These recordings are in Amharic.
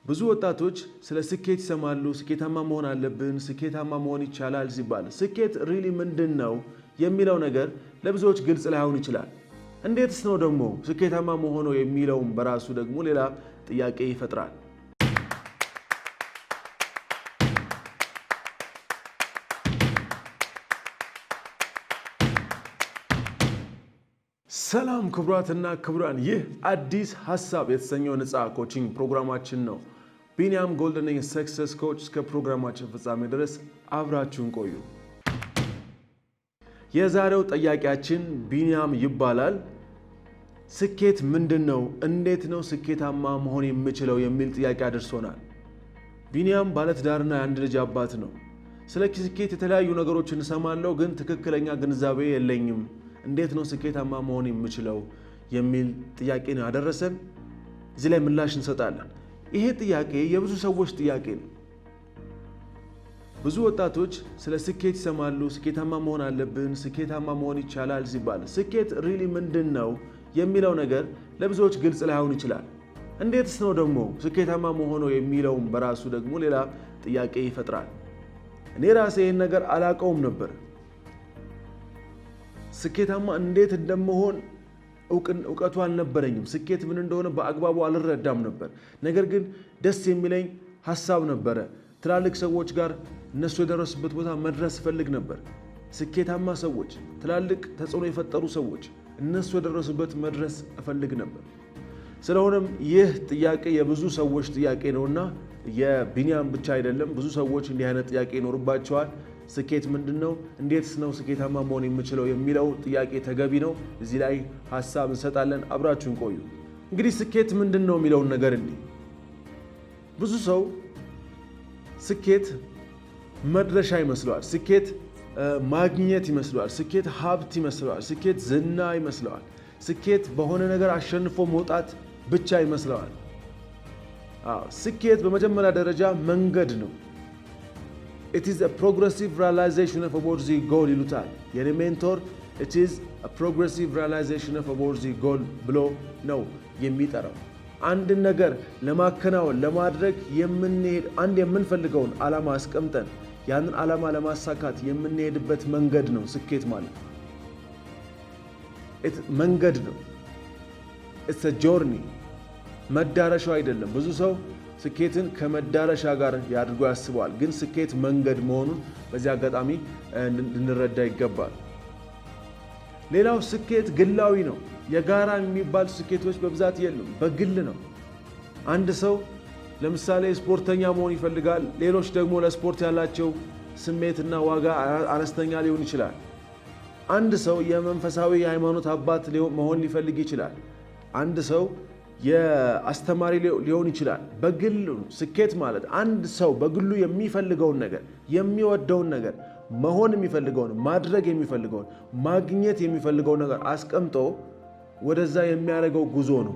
ብዙ ወጣቶች ስለ ስኬት ይሰማሉ። ስኬታማ መሆን አለብን፣ ስኬታማ መሆን ይቻላል ሲባል ስኬት ሪሊ ምንድነው የሚለው ነገር ለብዙዎች ግልጽ ላይሆን ይችላል። እንዴትስ ነው ደግሞ ስኬታማ መሆን የሚለው በራሱ ደግሞ ሌላ ጥያቄ ይፈጥራል። ሰላም ክቡራትና ክቡራን፣ ይህ አዲስ ሐሳብ የተሰኘው ነፃ ኮቺንግ ፕሮግራማችን ነው። ቢንያም ጎልደን ሰክሰስ ኮች። እስከ ፕሮግራማችን ፍጻሜ ድረስ አብራችሁን ቆዩ። የዛሬው ጥያቄያችን ቢንያም ይባላል። ስኬት ምንድነው? እንዴት ነው ስኬታማ መሆን የምችለው የሚል ጥያቄ አድርሶናል። ቢንያም ባለትዳርና የአንድ ልጅ አባት ነው። ስለ ስኬት የተለያዩ ነገሮችን እንሰማለሁ፣ ግን ትክክለኛ ግንዛቤ የለኝም። እንዴት ነው ስኬታማ መሆን የምችለው የሚል ጥያቄ ነው ያደረሰን። እዚህ ላይ ምላሽ እንሰጣለን። ይሄ ጥያቄ የብዙ ሰዎች ጥያቄ ነው። ብዙ ወጣቶች ስለ ስኬት ይሰማሉ። ስኬታማ መሆን አለብን፣ ስኬታማ መሆን ይቻላል ሲባል ስኬት ሪሊ ምንድነው የሚለው ነገር ለብዙዎች ግልጽ ላይሆን ይችላል። እንዴትስ ነው ደግሞ ስኬታማ መሆን የሚለው በራሱ ደግሞ ሌላ ጥያቄ ይፈጥራል። እኔ ራሴ ይሄን ነገር አላቀውም ነበር። ስኬታማ እንዴት እንደምሆን ዕውቀቱ አልነበረኝም። ስኬት ምን እንደሆነ በአግባቡ አልረዳም ነበር። ነገር ግን ደስ የሚለኝ ሐሳብ ነበረ። ትላልቅ ሰዎች ጋር እነሱ የደረሱበት ቦታ መድረስ ፈልግ ነበር። ስኬታማ ሰዎች፣ ትላልቅ ተጽዕኖ የፈጠሩ ሰዎች እነሱ የደረሱበት መድረስ እፈልግ ነበር። ስለሆነም ይህ ጥያቄ የብዙ ሰዎች ጥያቄ ነውና የቢንያም ብቻ አይደለም። ብዙ ሰዎች እንዲህ አይነት ጥያቄ ይኖርባቸዋል። ስኬት ምንድነው? እንዴትስ ነው ስኬታማ መሆን የምችለው የሚለው ጥያቄ ተገቢ ነው። እዚህ ላይ ሐሳብ እንሰጣለን። አብራችሁን ቆዩ። እንግዲህ ስኬት ምንድነው የሚለውን ነገር ብዙ ሰው ስኬት መድረሻ ይመስለዋል። ስኬት ማግኘት ይመስለዋል። ስኬት ሀብት ይመስለዋል። ስኬት ዝና ይመስለዋል። ስኬት በሆነ ነገር አሸንፎ መውጣት ብቻ ይመስለዋል። ስኬት በመጀመሪያ ደረጃ መንገድ ነው። It is a progressive realization of a worthy goal ይሉታል የኔ ሜንቶር። It is a progressive realization of a worthy goal ብሎ ነው የሚጠራው። አንድ ነገር ለማከናወን ለማድረግ አንድ የምንፈልገውን ዓላማ አስቀምጠን ያንን ዓላማ ለማሳካት የምንሄድበት መንገድ ነው ስኬት ማለት። መንገድ ነው። It's a journey፣ መዳረሻው አይደለም። ብዙ ሰው ስኬትን ከመዳረሻ ጋር ያድርጉ ያስባል። ግን ስኬት መንገድ መሆኑን በዚህ አጋጣሚ እንረዳ ይገባል። ሌላው ስኬት ግላዊ ነው። የጋራ የሚባል ስኬቶች በብዛት የሉም፣ በግል ነው። አንድ ሰው ለምሳሌ ስፖርተኛ መሆን ይፈልጋል። ሌሎች ደግሞ ለስፖርት ያላቸው ስሜትና ዋጋ አነስተኛ ሊሆን ይችላል። አንድ ሰው የመንፈሳዊ የሃይማኖት አባት መሆን ሊፈልግ ይችላል። አንድ ሰው የአስተማሪ ሊሆን ይችላል። በግሉ ስኬት ማለት አንድ ሰው በግሉ የሚፈልገውን ነገር፣ የሚወደውን ነገር፣ መሆን የሚፈልገውን፣ ማድረግ የሚፈልገውን፣ ማግኘት የሚፈልገውን ነገር አስቀምጦ ወደዛ የሚያደርገው ጉዞ ነው።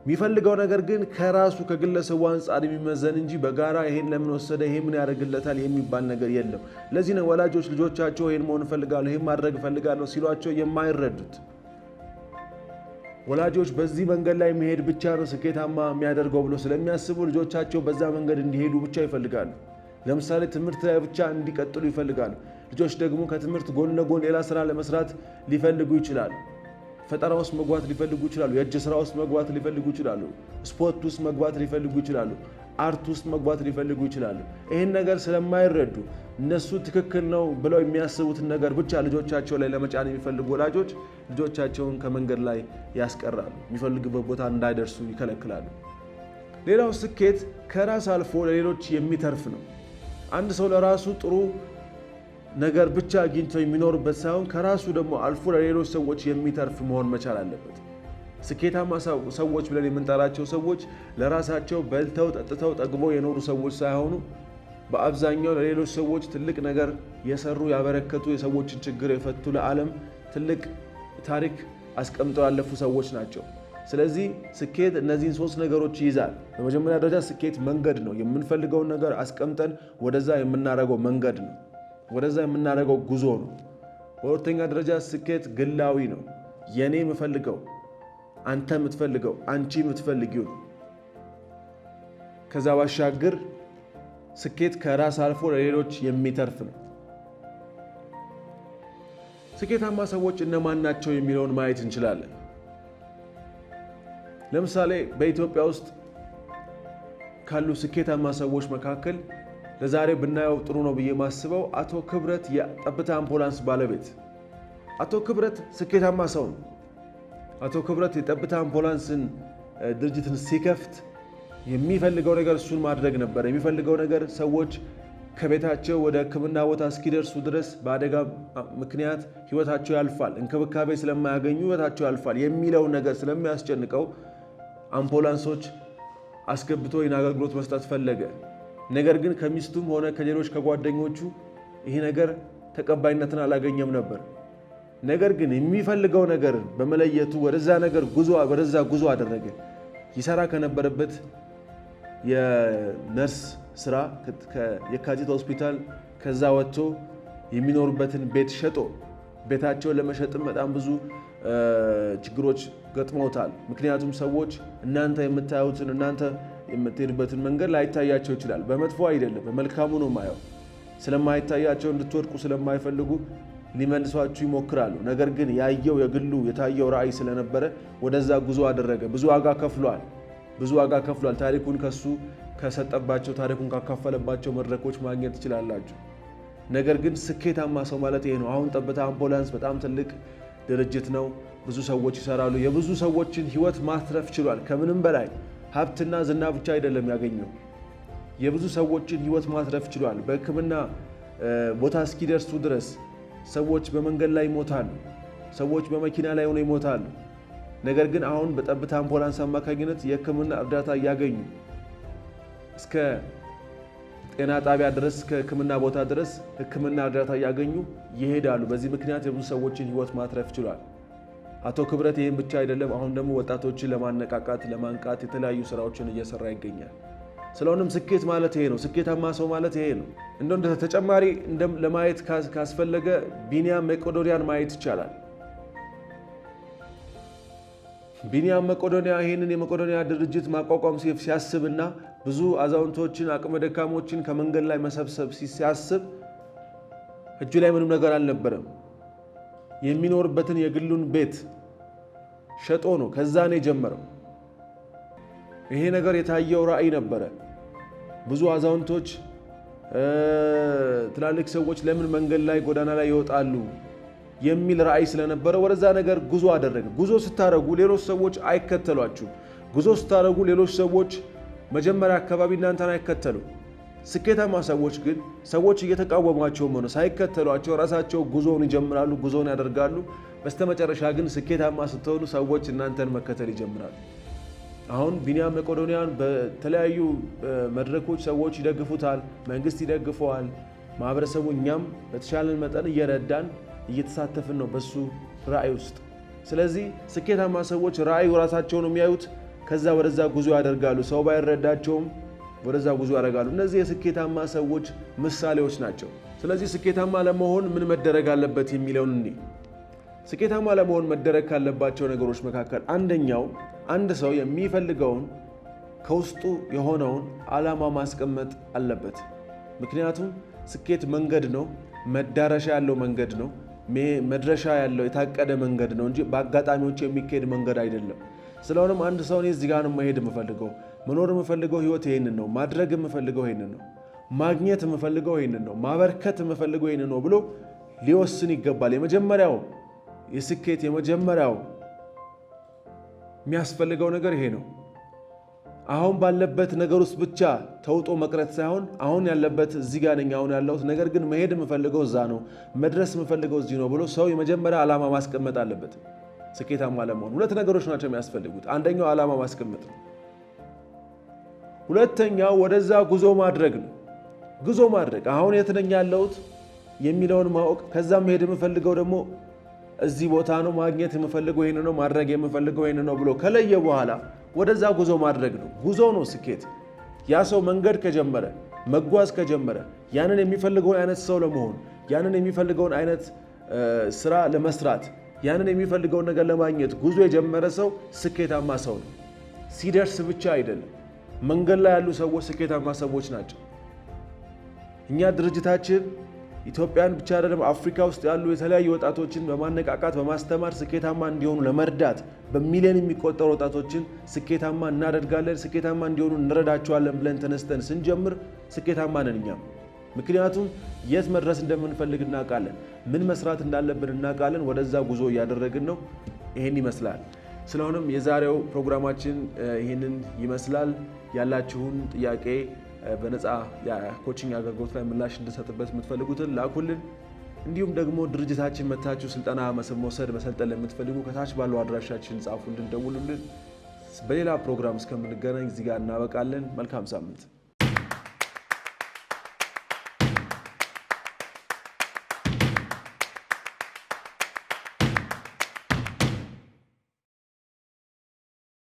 የሚፈልገው ነገር ግን ከራሱ ከግለሰቡ አንጻር የሚመዘን እንጂ በጋራ ይሄን ለምን ወሰደ፣ ይሄ ምን ያደርግለታል የሚባል ነገር የለም። ለዚህ ነው ወላጆች ልጆቻቸው ይሄን መሆን እፈልጋለሁ፣ ይሄን ማድረግ እፈልጋለሁ ሲሏቸው የማይረዱት። ወላጆች በዚህ መንገድ ላይ መሄድ ብቻ ነው ስኬታማ የሚያደርገው ብሎ ስለሚያስቡ ልጆቻቸው በዛ መንገድ እንዲሄዱ ብቻ ይፈልጋሉ። ለምሳሌ ትምህርት ላይ ብቻ እንዲቀጥሉ ይፈልጋሉ። ልጆች ደግሞ ከትምህርት ጎን ለጎን ሌላ ስራ ለመስራት ሊፈልጉ ይችላሉ። ፈጠራ ውስጥ መግባት ሊፈልጉ ይችላሉ። የእጅ ስራ ውስጥ መግባት ሊፈልጉ ይችላሉ። ስፖርት ውስጥ መግባት ሊፈልጉ ይችላሉ። አርት ውስጥ መግባት ሊፈልጉ ይችላሉ። ይሄን ነገር ስለማይረዱ እነሱ ትክክል ነው ብለው የሚያስቡትን ነገር ብቻ ልጆቻቸው ላይ ለመጫን የሚፈልጉ ወላጆች ልጆቻቸውን ከመንገድ ላይ ያስቀራሉ። የሚፈልጉበት ቦታ እንዳይደርሱ ይከለክላሉ። ሌላው ስኬት ከራስ አልፎ ለሌሎች የሚተርፍ ነው። አንድ ሰው ለራሱ ጥሩ ነገር ብቻ አግኝቶ የሚኖርበት ሳይሆን ከራሱ ደግሞ አልፎ ለሌሎች ሰዎች የሚተርፍ መሆን መቻል አለበት። ስኬታማ ሰዎች ብለን የምንጠራቸው ሰዎች ለራሳቸው በልተው ጠጥተው ጠግበው የኖሩ ሰዎች ሳይሆኑ በአብዛኛው ለሌሎች ሰዎች ትልቅ ነገር የሰሩ ያበረከቱ፣ የሰዎችን ችግር የፈቱ፣ ለዓለም ትልቅ ታሪክ አስቀምጠው ያለፉ ሰዎች ናቸው። ስለዚህ ስኬት እነዚህን ሶስት ነገሮች ይይዛል። በመጀመሪያ ደረጃ ስኬት መንገድ ነው። የምንፈልገውን ነገር አስቀምጠን ወደዛ የምናደርገው መንገድ ነው። ወደዛ የምናደርገው ጉዞ ነው። በሁለተኛ ደረጃ ስኬት ግላዊ ነው። የኔ የምፈልገው፣ አንተ የምትፈልገው፣ አንቺ የምትፈልጊው ነው። ከዛ ባሻገር ስኬት ከራስ አልፎ ለሌሎች የሚተርፍ ነው። ስኬታማ ሰዎች እነማን ናቸው የሚለውን ማየት እንችላለን። ለምሳሌ በኢትዮጵያ ውስጥ ካሉ ስኬታማ ሰዎች መካከል ለዛሬ ብናየው ጥሩ ነው ብዬ ማስበው አቶ ክብረት የጠብታ አምቡላንስ ባለቤት። አቶ ክብረት ስኬታማ ሰው ነው። አቶ ክብረት የጠብታ አምቡላንስን ድርጅትን ሲከፍት የሚፈልገው ነገር እሱን ማድረግ ነበር። የሚፈልገው ነገር ሰዎች ከቤታቸው ወደ ሕክምና ቦታ እስኪደርሱ ድረስ በአደጋ ምክንያት ህይወታቸው ያልፋል፣ እንክብካቤ ስለማያገኙ ህይወታቸው ያልፋል የሚለው ነገር ስለሚያስጨንቀው አምቡላንሶች አስገብቶ ይህን አገልግሎት መስጠት ፈለገ። ነገር ግን ከሚስቱም ሆነ ከሌሎች ከጓደኞቹ ይሄ ነገር ተቀባይነትን አላገኘም ነበር። ነገር ግን የሚፈልገው ነገር በመለየቱ ወደዛ ጉዞ አደረገ። ይሰራ ከነበረበት የነርስ ስራ የካቲት ሆስፒታል ከዛ ወጥቶ የሚኖርበትን ቤት ሸጦ ቤታቸውን ለመሸጥም በጣም ብዙ ችግሮች ገጥመውታል። ምክንያቱም ሰዎች እናንተ የምታዩትን እናንተ የምትሄዱበትን መንገድ ላይታያቸው ይችላል። በመጥፎ አይደለም፣ በመልካሙ ነው ማየው። ስለማይታያቸው እንድትወድቁ ስለማይፈልጉ ሊመልሷችሁ ይሞክራሉ። ነገር ግን ያየው የግሉ የታየው ራዕይ ስለነበረ ወደዛ ጉዞ አደረገ። ብዙ ዋጋ ከፍሏል። ታሪኩን ከሱ ከሰጠባቸው ታሪኩን ካካፈለባቸው መድረኮች ማግኘት ትችላላችሁ። ነገር ግን ስኬታማ ሰው ማለት ይሄ ነው። አሁን ጠብታ አምቡላንስ በጣም ትልቅ ድርጅት ነው። ብዙ ሰዎች ይሰራሉ። የብዙ ሰዎችን ህይወት ማትረፍ ችሏል። ከምንም በላይ ሀብትና ዝና ብቻ አይደለም ያገኘው፣ የብዙ ሰዎችን ህይወት ማትረፍ ችሏል። በሕክምና ቦታ እስኪደርሱ ድረስ ሰዎች በመንገድ ላይ ይሞታሉ። ሰዎች በመኪና ላይ ሆነው ይሞታሉ። ነገር ግን አሁን በጠብታ አምቡላንስ አማካኝነት የሕክምና እርዳታ እያገኙ እስከ ጤና ጣቢያ ድረስ ከሕክምና ቦታ ድረስ ሕክምና እርዳታ እያገኙ ይሄዳሉ። በዚህ ምክንያት የብዙ ሰዎችን ህይወት ማትረፍ ችሏል። አቶ ክብረት ይህን ብቻ አይደለም፣ አሁን ደግሞ ወጣቶችን ለማነቃቃት ለማንቃት የተለያዩ ስራዎችን እየሰራ ይገኛል። ስለሆነም ስኬት ማለት ይሄ ነው። ስኬታማ ሰው ማለት ይሄ ነው። እንደ ተጨማሪ ለማየት ካስፈለገ ቢንያም መቄዶንያን ማየት ይቻላል። ቢንያም መቄዶንያ ይህንን የመቄዶንያ ድርጅት ማቋቋም ሲያስብና ብዙ አዛውንቶችን አቅመ ደካሞችን ከመንገድ ላይ መሰብሰብ ሲያስብ እጁ ላይ ምንም ነገር አልነበረም። የሚኖርበትን የግሉን ቤት ሸጦ ነው ከዛ ነው የጀመረው። ይሄ ነገር የታየው ራዕይ ነበረ። ብዙ አዛውንቶች ትላልቅ ሰዎች ለምን መንገድ ላይ ጎዳና ላይ ይወጣሉ የሚል ራዕይ ስለነበረ ወደዛ ነገር ጉዞ አደረገ። ጉዞ ስታረጉ ሌሎች ሰዎች አይከተሏችሁ። ጉዞ ስታረጉ ሌሎች ሰዎች መጀመሪያ አካባቢ እናንተን አይከተሉ። ስኬታማ ሰዎች ግን ሰዎች እየተቃወሟቸው ሆነ ሳይከተሏቸው ራሳቸው ጉዞውን ይጀምራሉ፣ ጉዞውን ያደርጋሉ። በስተመጨረሻ ግን ስኬታማ ስትሆኑ ሰዎች እናንተን መከተል ይጀምራሉ። አሁን ቢንያም መቄዶንያን በተለያዩ መድረኮች ሰዎች ይደግፉታል፣ መንግስት ይደግፈዋል፣ ማህበረሰቡ እኛም በተሻለን መጠን እየረዳን እየተሳተፍን ነው በሱ ራዕይ ውስጥ። ስለዚህ ስኬታማ ሰዎች ራዕዩ ራሳቸውን የሚያዩት ከዛ ወደዛ ጉዞ ያደርጋሉ። ሰው ባይረዳቸውም ወደዛ ጉዞ ያደርጋሉ። እነዚህ የስኬታማ ሰዎች ምሳሌዎች ናቸው። ስለዚህ ስኬታማ ለመሆን ምን መደረግ አለበት የሚለውን እንይ። ስኬታማ ለመሆን መደረግ ካለባቸው ነገሮች መካከል አንደኛው አንድ ሰው የሚፈልገውን ከውስጡ የሆነውን ዓላማ ማስቀመጥ አለበት። ምክንያቱም ስኬት መንገድ ነው፣ መዳረሻ ያለው መንገድ ነው፣ መድረሻ ያለው የታቀደ መንገድ ነው እንጂ በአጋጣሚዎች የሚካሄድ መንገድ አይደለም። ስለሆነም አንድ ሰው እኔ እዚህ ጋር ነው መሄድ የምፈልገው፣ መኖር የምፈልገው ህይወት ይሄንን ነው፣ ማድረግ የምፈልገው ይሄንን ነው፣ ማግኘት የምፈልገው ይሄንን ነው፣ ማበርከት የምፈልገው ይሄንን ነው ብሎ ሊወስን ይገባል። የመጀመሪያው የስኬት የመጀመሪያው የሚያስፈልገው ነገር ይሄ ነው። አሁን ባለበት ነገር ውስጥ ብቻ ተውጦ መቅረት ሳይሆን አሁን ያለበት እዚህ ጋር ነኝ አሁን ያለሁት፣ ነገር ግን መሄድ የምፈልገው እዛ ነው፣ መድረስ የምፈልገው እዚህ ነው ብሎ ሰው የመጀመሪያ ዓላማ ማስቀመጥ አለበት። ስኬታማ ለመሆን ሁለት ነገሮች ናቸው የሚያስፈልጉት። አንደኛው ዓላማ ማስቀመጥ ነው። ሁለተኛው ወደዛ ጉዞ ማድረግ ነው። ጉዞ ማድረግ አሁን የት ነኝ ያለሁት የሚለውን ማወቅ፣ ከዛ መሄድ የምፈልገው ደግሞ እዚህ ቦታ ነው፣ ማግኘት የምፈልገው ይሄን ነው፣ ማድረግ የምፈልገው ይሄን ነው ብሎ ከለየ በኋላ ወደዛ ጉዞ ማድረግ ነው። ጉዞ ነው ስኬት። ያ ሰው መንገድ ከጀመረ መጓዝ ከጀመረ ያንን የሚፈልገውን አይነት ሰው ለመሆን ያንን የሚፈልገውን አይነት ስራ ለመስራት ያንን የሚፈልገውን ነገር ለማግኘት ጉዞ የጀመረ ሰው ስኬታማ ሰው ነው። ሲደርስ ብቻ አይደለም፣ መንገድ ላይ ያሉ ሰዎች ስኬታማ ሰዎች ናቸው። እኛ ድርጅታችን ኢትዮጵያን ብቻ አይደለም አፍሪካ ውስጥ ያሉ የተለያዩ ወጣቶችን በማነቃቃት በማስተማር ስኬታማ እንዲሆኑ ለመርዳት በሚሊዮን የሚቆጠሩ ወጣቶችን ስኬታማ እናደርጋለን፣ ስኬታማ እንዲሆኑ እንረዳቸዋለን ብለን ተነስተን ስንጀምር ስኬታማ ነን እኛ። ምክንያቱም የት መድረስ እንደምንፈልግ እናውቃለን፣ ምን መስራት እንዳለብን እናውቃለን። ወደዛ ጉዞ እያደረግን ነው። ይሄን ይመስላል። ስለሆነም የዛሬው ፕሮግራማችን ይሄንን ይመስላል። ያላችሁን ጥያቄ በነፃ የኮቺንግ አገልግሎት ላይ ምላሽ እንድንሰጥበት የምትፈልጉትን ላኩልን። እንዲሁም ደግሞ ድርጅታችን መታችሁ ስልጠና መውሰድ መሰልጠን ለምትፈልጉ ከታች ባለው አድራሻችን ጻፉልን፣ ደውሉልን። በሌላ ፕሮግራም እስከምንገናኝ እዚህ ጋር እናበቃለን። መልካም ሳምንት።